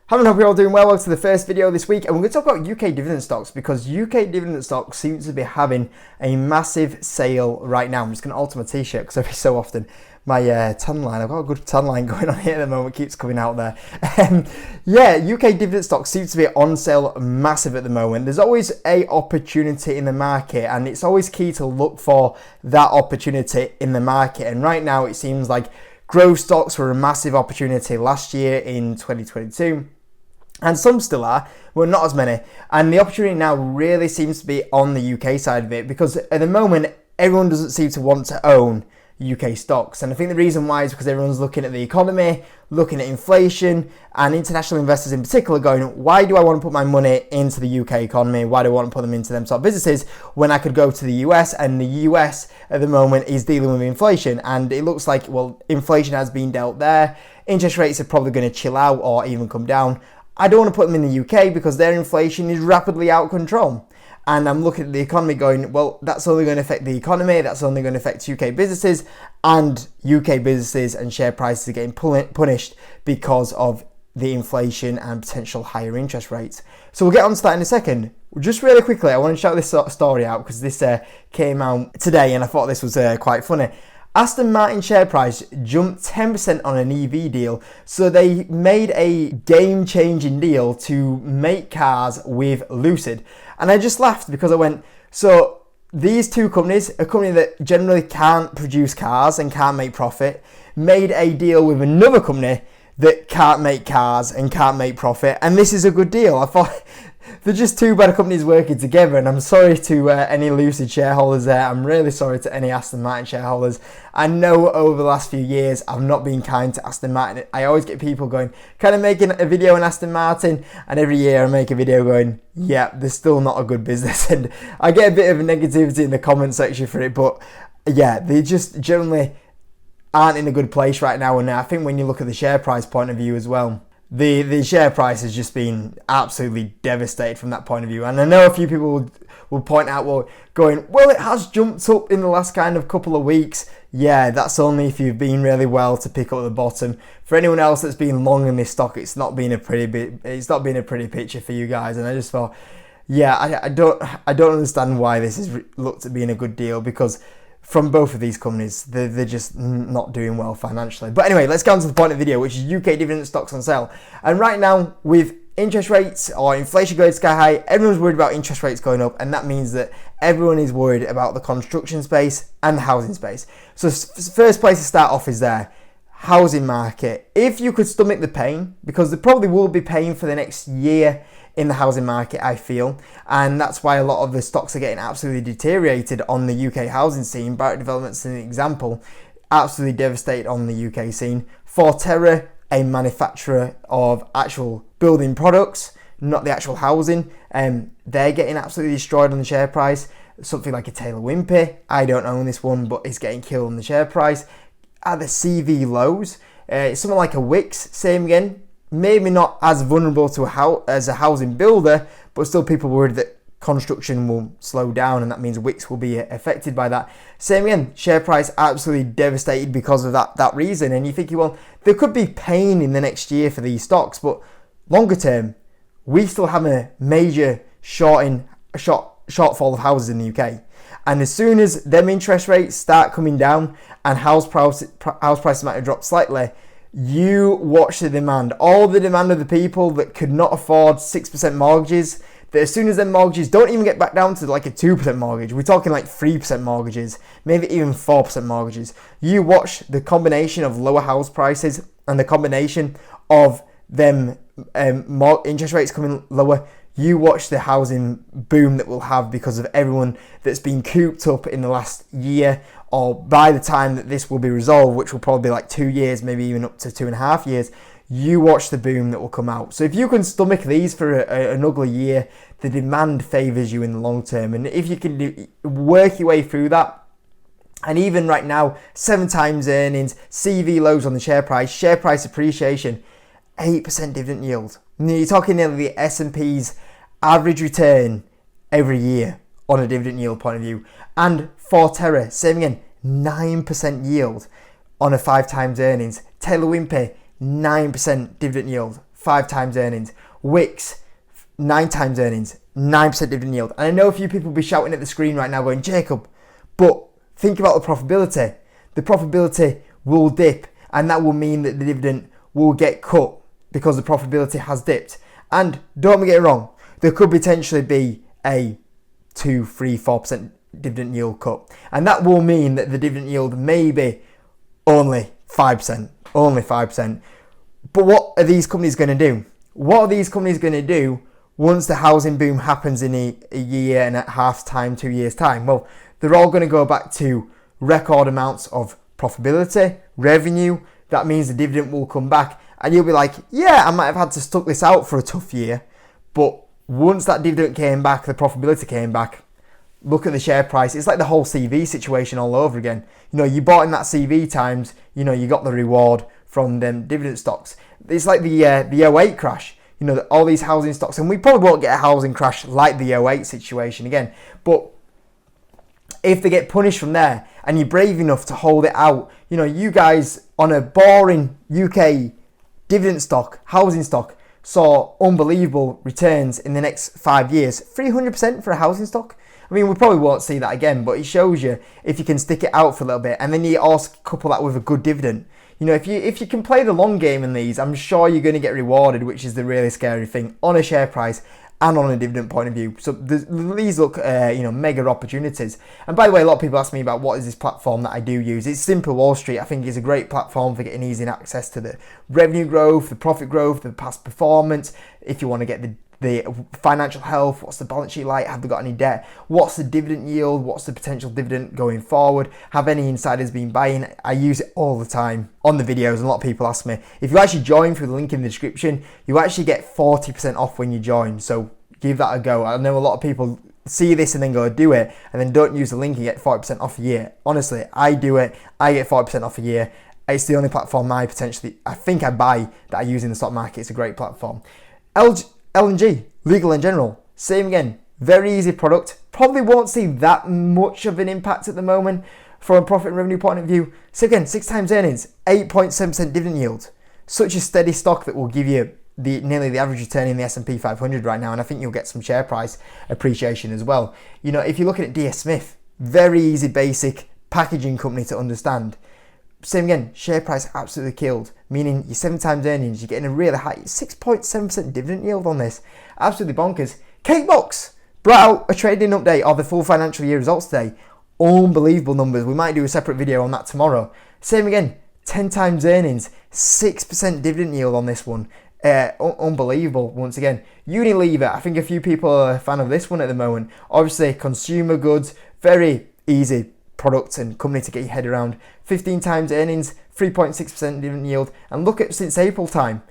Hello, I hope you're all doing well. Welcome to the first video this week, and we're going to talk about UK dividend stocks because UK dividend stocks seem to be having a massive sale right now. I'm just going to alter my t-shirt because every so often my tan line, I've got a good tan line going on here at the moment, keeps coming out there. UK dividend stocks seem to be on sale massive at the moment. There's always a opportunity in the market, and it's always key to look for that opportunity in the market. And right now it seems like growth stocks were a massive opportunity last year in 2022. And some still are, but not as many. And the opportunity now really seems to be on the UK side of it, because at the moment, everyone doesn't seem to want to own UK stocks. And I think the reason why is because everyone's looking at the economy, looking at inflation, and international investors in particular going, why do I want to put my money into the UK economy? Why do I want to put them into them sort of businesses when I could go to the US? And the US at the moment is dealing with inflation. And it looks like, well, inflation has been dealt there. Interest rates are probably going to chill out or even come down. I don't want to put them in the UK because their inflation is rapidly out of control. And I'm looking at the economy going, well, that's only going to affect the economy, that's only going to affect UK businesses, and UK businesses and share prices are getting punished because of the inflation and potential higher interest rates. So we'll get onto that in a second. Just really quickly, I want to shout this story out because this came out today and I thought this was quite funny. Aston Martin share price jumped 10% on an EV deal. So they made a game-changing deal to make cars with Lucid. And I just laughed because I went, so these two companies, a company that generally can't produce cars and can't make profit, made a deal with another company that can't make cars and can't make profit. And this is a good deal. I thought they're just two better companies working together, and I'm sorry to any Lucid shareholders there. I'm really sorry to any Aston Martin shareholders. I know over the last few years I've not been kind to Aston Martin. I always get people going, can I make a video on Aston Martin? And every year I make a video going, yeah, they're still not a good business. And I get a bit of negativity in the comment section for it, but yeah, they just generally aren't in a good place right now. And I think when you look at the share price point of view as well, the share price has just been absolutely devastated from that point of view. And I know a few people will point out, well, it has jumped up in the last kind of couple of weeks. Yeah, that's only if you've been really well to pick up the bottom. For anyone else that's been long in this stock, it's not been a pretty picture for you guys. And I just thought, yeah, I don't understand why this is looked at being a good deal, because from both of these companies, they're just not doing well financially. But anyway, let's get on to the point of the video, which is UK dividend stocks on sale. And right now, with interest rates or inflation going sky high, everyone's worried about interest rates going up, and that means that everyone is worried about the construction space and the housing space. So first place to start off is there. Housing market. If you could stomach the pain, because there probably will be pain for the next year in the housing market, I feel, and that's why a lot of the stocks are getting absolutely deteriorated on the UK housing scene. Barratt Development's an example, absolutely devastated on the UK scene. Forterra, a manufacturer of actual building products, not the actual housing, they're getting absolutely destroyed on the share price. Something like a Taylor Wimpey, I don't own this one, but it's getting killed on the share price at the CV lows. Something like a Wix, same again. Maybe not as vulnerable to as a housing builder, but still people worried that construction will slow down, and that means Wix will be affected by that. Same again, share price absolutely devastated because of that reason. And you're thinking, well, there could be pain in the next year for these stocks, but longer term, we still have a major shortfall of houses in the UK. And as soon as them interest rates start coming down and house prices might have dropped slightly, you watch the demand. All the demand of the people that could not afford 6% mortgages, that as soon as their mortgages don't even get back down to like a 2% mortgage, we're talking like 3% mortgages, maybe even 4% mortgages. You watch the combination of lower house prices and the combination of them interest rates coming lower. You watch the housing boom that we'll have because of everyone that's been cooped up in the last year, or by the time that this will be resolved, which will probably be like 2 years, maybe even up to 2.5 years. You watch the boom that will come out. So if you can stomach these for an ugly year, the demand favours you in the long term. And if you can work your way through that, and even right now, 7 times earnings, CV lows on the share price appreciation, 8% dividend yield. You're talking nearly the S&P's average return every year on a dividend yield point of view. And Forterra, same again, 9% yield on a 5 times earnings. Taylor Wimpey, 9% dividend yield. 5 times earnings. Wix, 9 times earnings, 9% dividend yield. And I know a few people will be shouting at the screen right now going, Jacob, but think about the profitability. The profitability will dip, and that will mean that the dividend will get cut because the profitability has dipped. And don't get it wrong, there could potentially be a 2, 3, 4% dividend yield cut. And that will mean that the dividend yield may be only 5%. Only 5%. But what are these companies going to do? What are these companies going to do once the housing boom happens in a year and a half's time, 2 years' time? Well, they're all going to go back to record amounts of profitability, revenue. That means the dividend will come back. And you'll be like, yeah, I might have had to stuck this out for a tough year. But once that dividend came back, the profitability came back, look at the share price. It's like the whole CV situation all over again. You know, you bought in that CV times, you know, you got the reward from them dividend stocks. It's like the 08 crash. You know, all these housing stocks, and we probably won't get a housing crash like the 08 situation again. But if they get punished from there and you're brave enough to hold it out, you know, you guys on a boring UK dividend stock, housing stock, saw unbelievable returns in the next 5 years. 300% for a housing stock. I mean, we probably won't see that again, but it shows you if you can stick it out for a little bit, and then you also couple that with a good dividend. You know, if you can play the long game in these, I'm sure you're going to get rewarded, which is the really scary thing on a share price and on a dividend point of view. So these look, mega opportunities. And by the way, a lot of people ask me about what is this platform that I do use. It's Simple Wall Street. I think it's a great platform for getting easy access to the revenue growth, the profit growth, the past performance. If you want to get the financial health, what's the balance sheet like, have they got any debt, what's the dividend yield, what's the potential dividend going forward, have any insiders been buying. I use it all the time on the videos, and a lot of people ask me. If you actually join through the link in the description, you actually get 40% off when you join, so give that a go. I know a lot of people see this and then go do it, and then don't use the link and get 40% off a year. Honestly, I do it, I get 40% off a year. It's the only platform I think I buy that I use in the stock market. It's a great platform. L&G, Legal and General, same again, very easy product. Probably won't see that much of an impact at the moment from a profit and revenue point of view. So again, 6 times earnings, 8.7% dividend yield. Such a steady stock that will give you nearly the average return in the S&P 500 right now, and I think you'll get some share price appreciation as well. You know, if you're looking at DS Smith, very easy, basic packaging company to understand. Same again, share price absolutely killed, meaning you're 7 times earnings, you're getting a really high 6.7% dividend yield on this. Absolutely bonkers. Cakebox brought out a trading update of the full financial year results today. Unbelievable numbers. We might do a separate video on that tomorrow. Same again, 10 times earnings, 6% dividend yield on this one. Unbelievable once again. Unilever, I think a few people are a fan of this one at the moment. Obviously, consumer goods, very easy product and company to get your head around. 15 times earnings, 3.6% dividend yield, and look at since April time,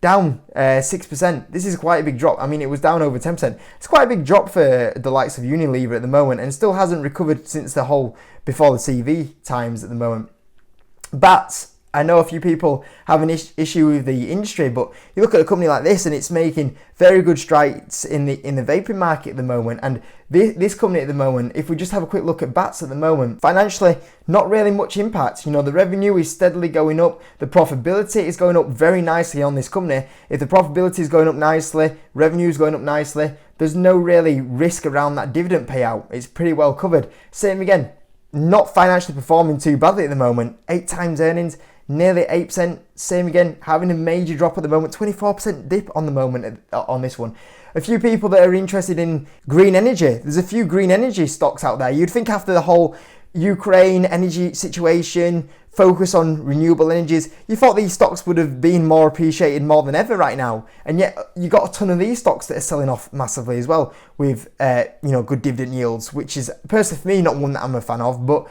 down 6%. This is quite a big drop. I mean, it was down over 10%. It's quite a big drop for the likes of Unilever at the moment, and still hasn't recovered since the whole before the CV times at the moment. Bats, I know a few people have an issue with the industry, but you look at a company like this and it's making very good strides in the vaping market at the moment. And this company at the moment, if we just have a quick look at Bats at the moment, financially, not really much impact. You know, the revenue is steadily going up. The profitability is going up very nicely on this company. If the profitability is going up nicely, revenue is going up nicely, there's no really risk around that dividend payout. It's pretty well covered. Same again, not financially performing too badly at the moment. 8 times earnings, nearly 8%. Same again, having a major drop at the moment. 24% dip on the moment on this one. A few people that are interested in green energy. There's a few green energy stocks out there. You'd think after the whole Ukraine energy situation, focus on renewable energies, you thought these stocks would have been more appreciated more than ever right now. And yet you got a ton of these stocks that are selling off massively as well with good dividend yields, which is personally for me not one that I'm a fan of, but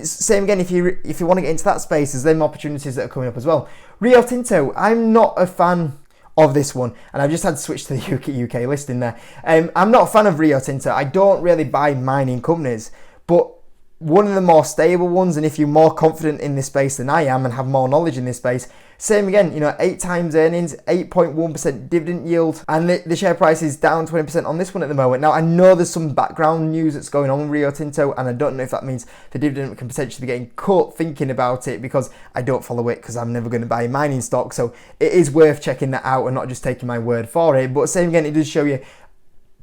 same again, if you want to get into that space, there's them opportunities that are coming up as well. Rio Tinto, I'm not a fan of this one, and I've just had to switch to the UK listing there. I'm not a fan of Rio Tinto. I don't really buy mining companies, but one of the more stable ones, and if you're more confident in this space than I am and have more knowledge in this space, Same again, 8 times earnings, 8.1% dividend yield, and the share price is down 20% on this one at the moment. Now, I know there's some background news that's going on with Rio Tinto, and I don't know if that means the dividend can potentially be getting cut, thinking about it, because I don't follow it, because I'm never going to buy mining stock. So it is worth checking that out and not just taking my word for it. But same again, it does show you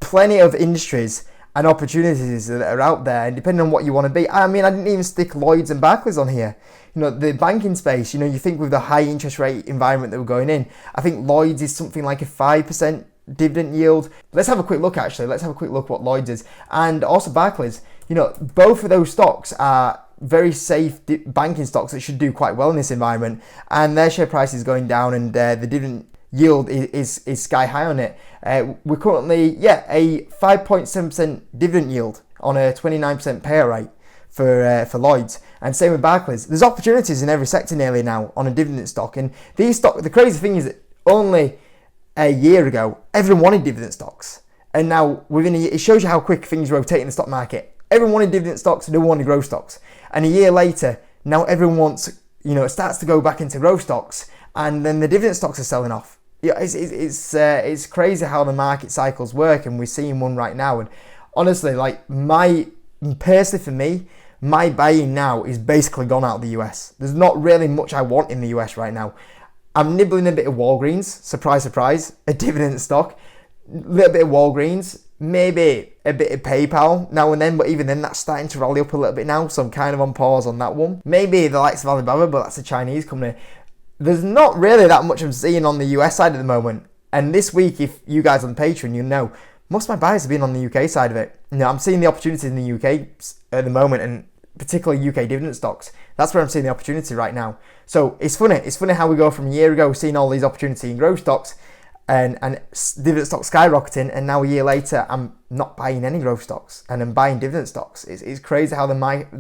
plenty of industries and opportunities that are out there, and depending on what you want to be. I mean, I didn't even stick Lloyds and Barclays on here. The banking space, you think with the high interest rate environment that we're going in, I think Lloyds is something like a 5% dividend yield. Let's have a quick look, actually. Let's have a quick look what Lloyds is. And also Barclays, both of those stocks are very safe banking stocks that should do quite well in this environment, and their share price is going down, and the dividend yield is sky high on it. We're currently, a 5.7% dividend yield on a 29% payout rate for Lloyds, and same with Barclays. There's opportunities in every sector nearly now on a dividend stock, and these stock. The crazy thing is that only a year ago, everyone wanted dividend stocks, and now within a year, it shows you how quick things rotate in the stock market. Everyone wanted dividend stocks, no one wanted growth stocks, and a year later, now everyone wants, it starts to go back into growth stocks, and then the dividend stocks are selling off. Yeah, it's crazy how the market cycles work, and we're seeing one right now. And honestly, personally for me, my buying now is basically gone out of the US. There's not really much I want in the US right now. I'm nibbling a bit of Walgreens, surprise, surprise, a dividend stock, a little bit of Walgreens, maybe a bit of PayPal now and then, but even then that's starting to rally up a little bit now, so I'm kind of on pause on that one. Maybe the likes of Alibaba, but that's a Chinese company. There's not really that much I'm seeing on the US side at the moment. And this week, if you guys on Patreon, most of my buyers have been on the UK side of it. I'm seeing the opportunity in the UK at the moment, and particularly UK dividend stocks. That's where I'm seeing the opportunity right now. So it's funny. It's funny how we go from a year ago seeing all these opportunities in growth stocks and dividend stocks skyrocketing, and now a year later I'm not buying any growth stocks and I'm buying dividend stocks. It's crazy how the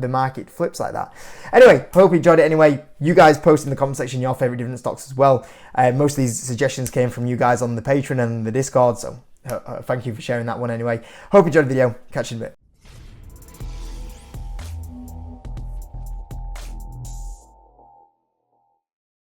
market flips like that. Anyway, hope you enjoyed it anyway. You guys post in the comment section your favorite dividend stocks as well. Most of these suggestions came from you guys on the Patreon and the Discord, so thank you for sharing that one anyway. Hope you enjoyed the video. Catch you in a bit.